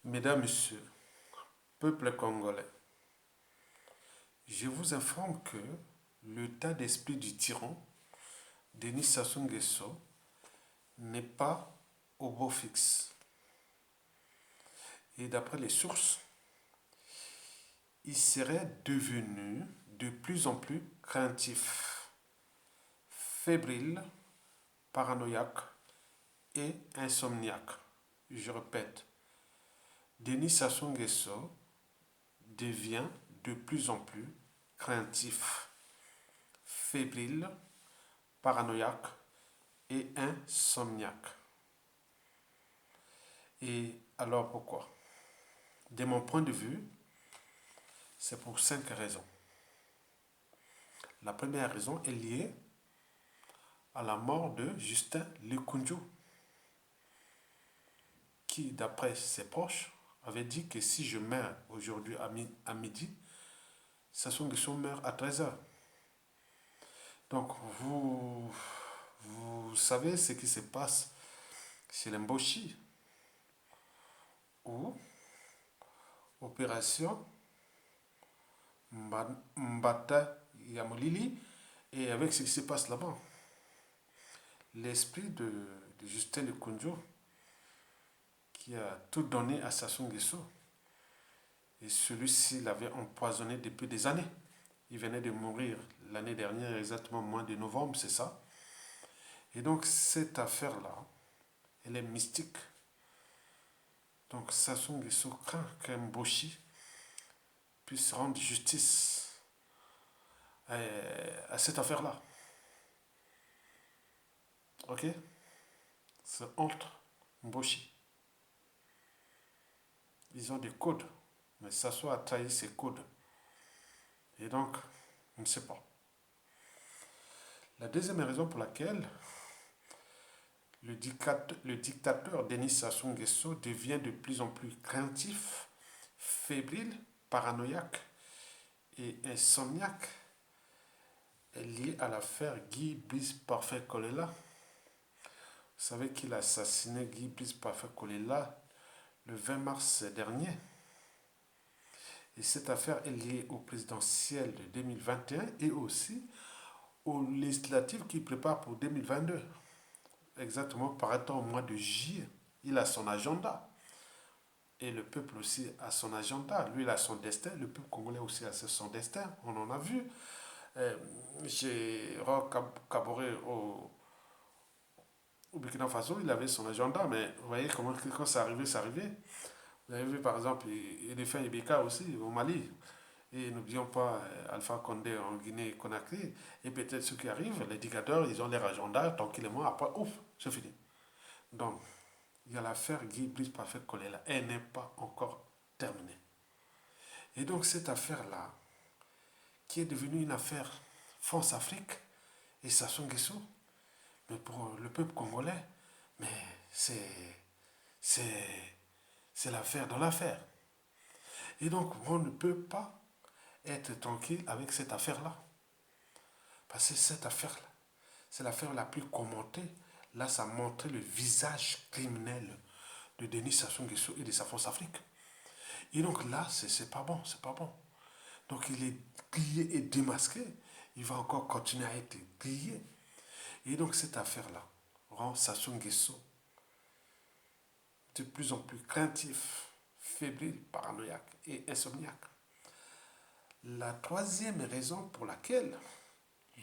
Mesdames, Messieurs, peuple congolais, je vous informe que l'état d'esprit du tyran, Denis Sassou Nguesso, n'est pas au beau fixe. Et d'après les sources, il serait devenu de plus en plus craintif, fébrile, paranoïaque et insomniaque. Je répète, Denis Sassou Nguesso devient de plus en plus craintif, fébrile, paranoïaque et insomniaque. Et alors pourquoi? De mon point de vue, c'est pour 5 raisons. La première raison est liée à la mort de Justin Lekunju, qui, d'après ses proches, avait dit que si je meurs aujourd'hui à midi, Sassou Nguesso meurt à 13h. Donc, vous savez ce qui se passe chez l'Mboshi, où opération Mbata Yamolili, et avec ce qui se passe là-bas, l'esprit de Justin Lekunju, qui a tout donné à Sassou Nguesso, et celui-ci l'avait empoisonné depuis des années. Il venait de mourir l'année dernière, exactement au mois de novembre, c'est ça. Et donc cette affaire-là, elle est mystique. Donc Sassou Nguesso craint qu'un Mboshi puisse rendre justice à cette affaire-là. Ok? C'est entre Mboshi. Ils ont des codes, mais Sassou a trahi ses codes. Et donc, on ne sait pas. La deuxième raison pour laquelle le dictateur Denis Sassou Nguesso devient de plus en plus craintif, fébrile, paranoïaque et insomniaque est liée à l'affaire Guy Brice Parfait Kolela. Vous savez qu'il a assassiné Guy Brice Parfait Kolela le 20 mars dernier. Et cette affaire est liée au présidentiel de 2021 et aussi aux législatives qu'il prépare pour 2022. Exactement, paraît-on au mois de juillet. Il a son agenda. Et le peuple aussi a son agenda. Lui, il a son destin. Le peuple congolais aussi a son destin. On en a vu. Chez Roch Kaboré au Burkina Faso, il avait son agenda. Mais vous voyez comment quand c'est arrivé, c'est arrivé. Vous avez vu par exemple Elephant Ibeka aussi au Mali. Et n'oublions pas Alpha Condé en Guinée-Conakry. Et peut-être ceux qui arrivent, les dictateurs, ils ont leur agenda tranquillement. Après, ouf, c'est fini. Donc, il y a l'affaire Guy Brice Parfait Kolela. Elle n'est pas encore terminée. Et donc, cette affaire-là, qui est devenue une affaire France-Afrique et Sassou Nguesso, mais pour le peuple congolais, mais c'est l'affaire dans l'affaire. Et donc, on ne peut pas être tranquille avec cette affaire-là. Parce que cette affaire-là, c'est l'affaire la plus commentée. Là, ça montrait le visage criminel de Denis Sassou Nguesso et de sa France-Afrique. Et donc là, c'est pas bon, c'est pas bon. Donc il est grillé et démasqué. Il va encore continuer à être grillé. Et donc cette affaire-là rend Sassou Nguesso de plus en plus craintif, fébrile, paranoïaque et insomniaque. La troisième raison pour laquelle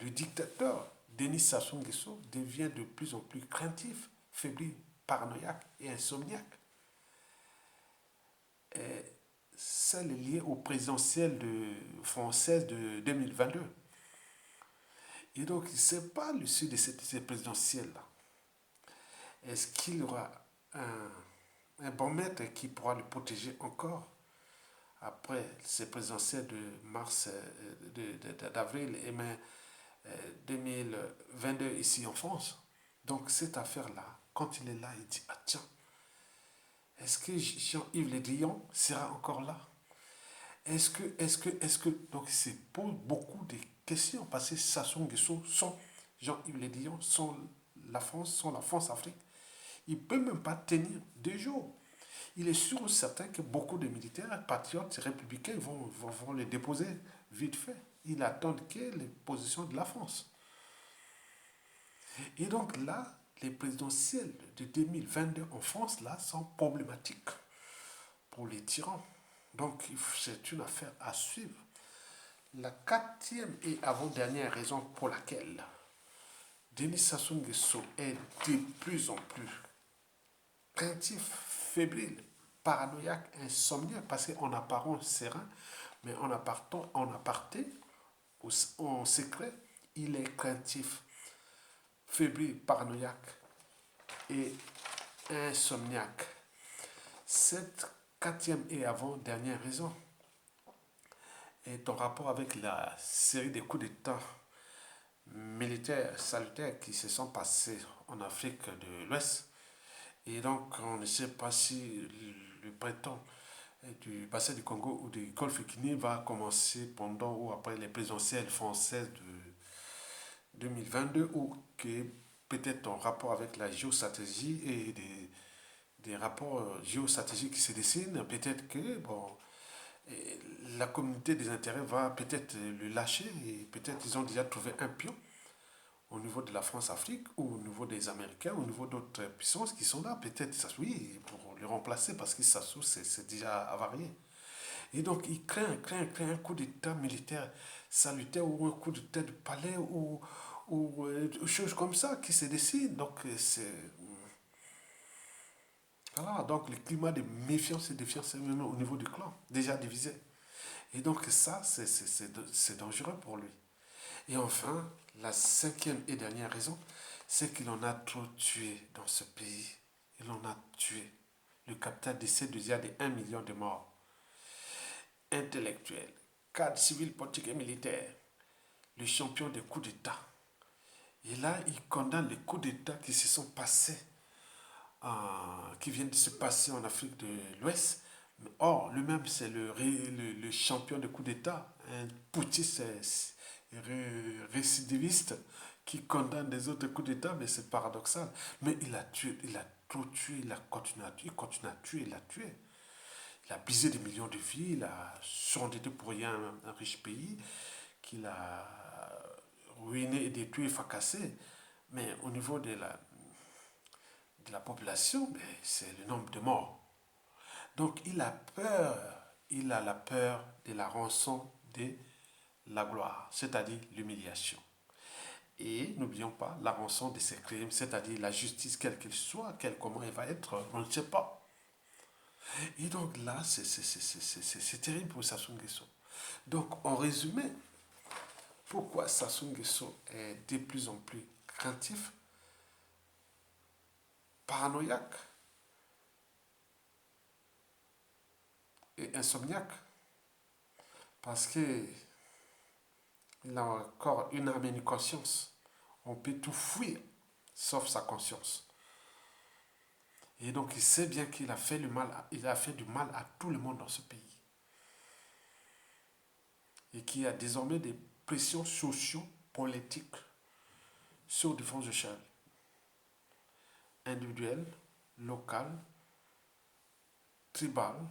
le dictateur Denis Sassou Nguesso devient de plus en plus craintif, fébrile, paranoïaque et insomniaque est celle liée au présidentiel française de 2022. Et donc, il ne sait pas l'issue de cette présidentielle-là. Est-ce qu'il y aura un bon maître qui pourra le protéger encore après ces présidentielles de mars, d'avril et mai 2022 ici en France? Donc, cette affaire-là, quand il est là, il dit, ah tiens, est-ce que Jean-Yves Le Drian sera encore là? Est-ce que, donc il se pose beaucoup de questions parce que Sassou Nguesso, sans Jean-Yves Le Drian, sans la France Afrique, il ne peut même pas tenir 2 jours. il est sûr ou certain que beaucoup de militaires, patriotes, républicains vont les déposer vite fait. Ils attendent que les positions de la France. Et donc là, les présidentielles de 2022 en France, là, sont problématiques pour les tyrans. Donc c'est une affaire à suivre. La quatrième et avant-dernière raison pour laquelle Denis Sassou Nguesso est de plus en plus craintif, fébrile, paranoïaque, insomniaque, parce qu'en apparence serein, mais en aparté, en secret, il est craintif, fébrile, paranoïaque et insomniaque. Cette quatrième et avant-dernière raison est en rapport avec la série de coups d'État militaires salutaires qui se sont passés en Afrique de l'Ouest. Et donc, on ne sait pas si le printemps du bassin du Congo ou du Golfe Guinée va commencer pendant ou après les présidentielles françaises de 2022 ou que peut-être en rapport avec la géostratégie et des rapports géostratégiques qui se dessinent, peut-être que bon, la communauté des intérêts va peut-être le lâcher et peut-être ils ont déjà trouvé un pion au niveau de la France-Afrique ou au niveau des Américains, au niveau d'autres puissances qui sont là, peut-être, oui, pour le remplacer parce que Sassou, c'est déjà avarié. Et donc, il craint un coup d'État militaire salutaire ou un coup d'État de palais ou choses comme ça qui se décident. Donc, c'est. Voilà, donc le climat de méfiance et de défiance est même au niveau du clan, déjà divisé. Et donc, ça, c'est dangereux pour lui. Et enfin, la cinquième et dernière raison, c'est qu'il en a trop tué dans ce pays. Il en a tué. Le capital décès déjà de 1 million de morts. Intellectuels, cadres civils, politiques et militaires. Le champion des coups d'État. Et là, il condamne les coups d'État qui se sont passés, qui viennent de se passer en Afrique de l'Ouest. Or, lui-même, c'est le champion des coups d'État, un putschiste récidiviste qui condamne les autres coups d'État, mais c'est paradoxal. Mais il a tué, il a tout tué, il continue à tuer, il a tué. Il a brisé des millions de vies, il a surendetté pour rien un riche pays, qu'il a ruiné et détruit et fracassé. Mais au niveau de la population, c'est le nombre de morts. Donc il a peur, il a la peur de la rançon de la gloire, c'est-à-dire l'humiliation. Et n'oublions pas la rançon de ses crimes, c'est-à-dire la justice, quelle qu'elle soit, comment elle va être, on ne sait pas. Et donc là, c'est terrible pour Sassou Nguesso. Donc en résumé, pourquoi Sassou Nguesso est de plus en plus craintif, paranoïaque et insomniaque? Parce que il a encore une âme et une conscience. On peut tout fuir, sauf sa conscience. Et donc il sait bien qu'il a fait il a fait du mal à tout le monde dans ce pays. Et qu'il y a désormais des pressions socio-politiques sur différentes échelles, individuelles, locales, tribales,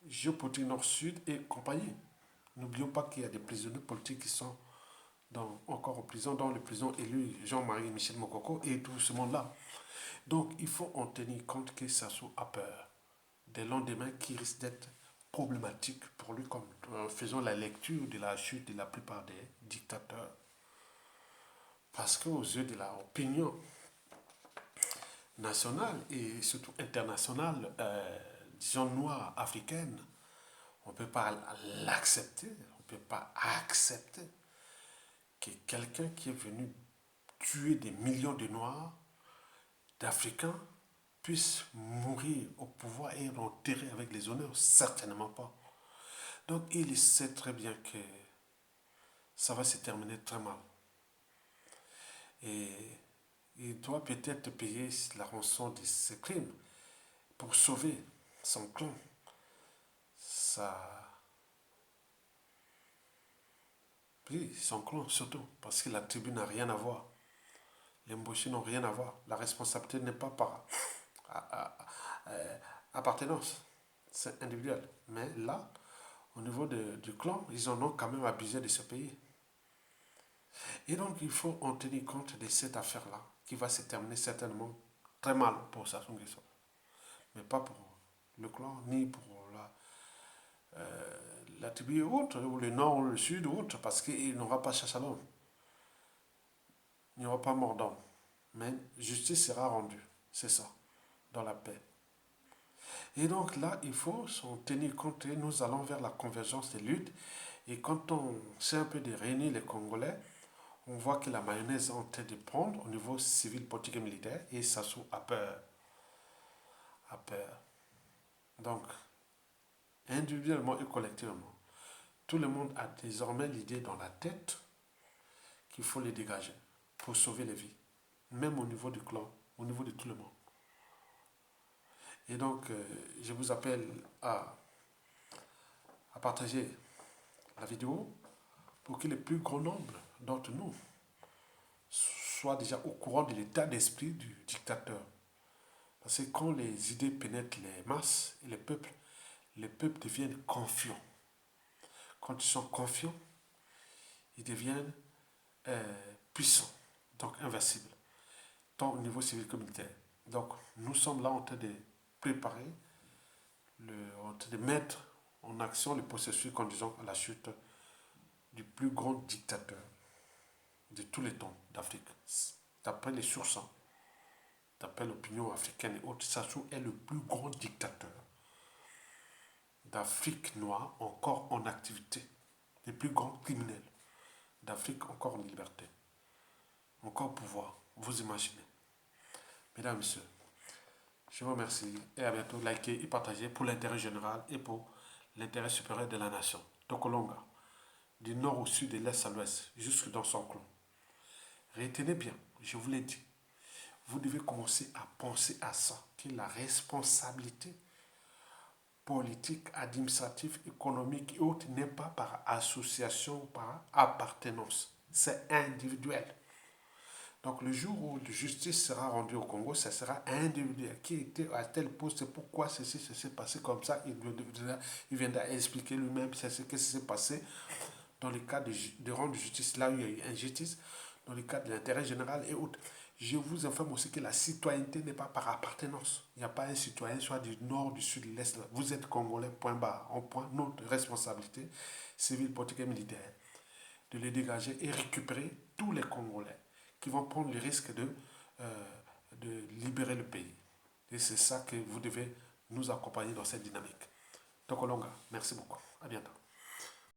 géopolitique nord-sud et compagnie. N'oublions pas qu'il y a des prisonniers politiques qui sont encore en prison, dans le prison élu Jean-Marie Michel Mokoko et tout ce monde-là. Donc il faut en tenir compte que Sassou a peur des lendemains qui risquent d'être problématiques pour lui, comme faisons la lecture de la chute de la plupart des dictateurs. Parce qu'aux yeux de l'opinion nationale et surtout internationale, disons noire, africaine, on ne peut pas l'accepter, on ne peut pas accepter que quelqu'un qui est venu tuer des millions de Noirs, d'Africains, puisse mourir au pouvoir et enterrer avec les honneurs. Certainement pas. Donc il sait très bien que ça va se terminer très mal. Et il doit peut-être payer la rançon de ses crimes pour sauver son clan, sa... Oui, son clan surtout, parce que la tribu n'a rien à voir. Les Mboshi n'ont rien à voir. La responsabilité n'est pas appartenance. C'est individuel. Mais là, au niveau du clan, ils en ont quand même abusé de ce pays. Et donc, il faut en tenir compte de cette affaire-là, qui va se terminer certainement très mal pour Sassou Nguesso. Mais pas pour le clan, ni pour la tribu ou autre, ou le nord, ou le sud, ou autre, parce qu'il n'aura pas chasse à l'homme. Il n'y aura pas mort d'homme. Mais justice sera rendue. C'est ça, dans la paix. Et donc là, il faut s'en tenir compte et nous allons vers la convergence des luttes. Et quand on sait un peu de réunir les Congolais, on voit que la mayonnaise est en train de prendre au niveau civil, politique et militaire. Et Sassou a peur. A peur. Donc, individuellement et collectivement, tout le monde a désormais l'idée dans la tête qu'il faut les dégager pour sauver les vies. Même au niveau du clan, au niveau de tout le monde. Et donc, je vous appelle à partager la vidéo pour que le plus grand nombre d'entre nous soient déjà au courant de l'état d'esprit du dictateur. Parce que quand les idées pénètrent les masses et les peuples deviennent confiants. Quand ils sont confiants, ils deviennent puissants, donc invincibles, tant au niveau civil que militaire. Donc, nous sommes là en train de préparer, en train de mettre en action le processus conduisant à la chute du plus grand dictateur de tous les temps d'Afrique. D'après les sources, d'après l'opinion africaine et autres, Sassou est le plus grand dictateur d'Afrique noire encore en activité, le plus grand criminel d'Afrique encore en liberté, encore au pouvoir, vous imaginez. Mesdames, Messieurs, je vous remercie et à bientôt. Likez et partagez pour l'intérêt général et pour l'intérêt supérieur de la nation. Tokolonga, du nord au sud, de l'est à l'ouest, jusque dans son clan. Retenez bien, je vous l'ai dit, vous devez commencer à penser à ça, que la responsabilité politique, administrative, économique et autres n'est pas par association ou par appartenance. C'est individuel. Donc le jour où la justice sera rendue au Congo, ça sera individuel. Qui était à tel poste, pourquoi ceci s'est passé comme ça, il viendra expliquer lui-même ce qui s'est passé dans le cas de rendre justice là où il y a eu injustice, dans le cas de l'intérêt général et autres. Je vous informe aussi que la citoyenneté n'est pas par appartenance. Il n'y a pas un citoyen, soit du nord, du sud, de l'est. Vous êtes Congolais, point barre. On prend notre responsabilité civile, politique et militaire de les dégager et récupérer tous les Congolais qui vont prendre le risque de libérer le pays. Et c'est ça que vous devez nous accompagner dans cette dynamique. Tokolonga, merci beaucoup. À bientôt.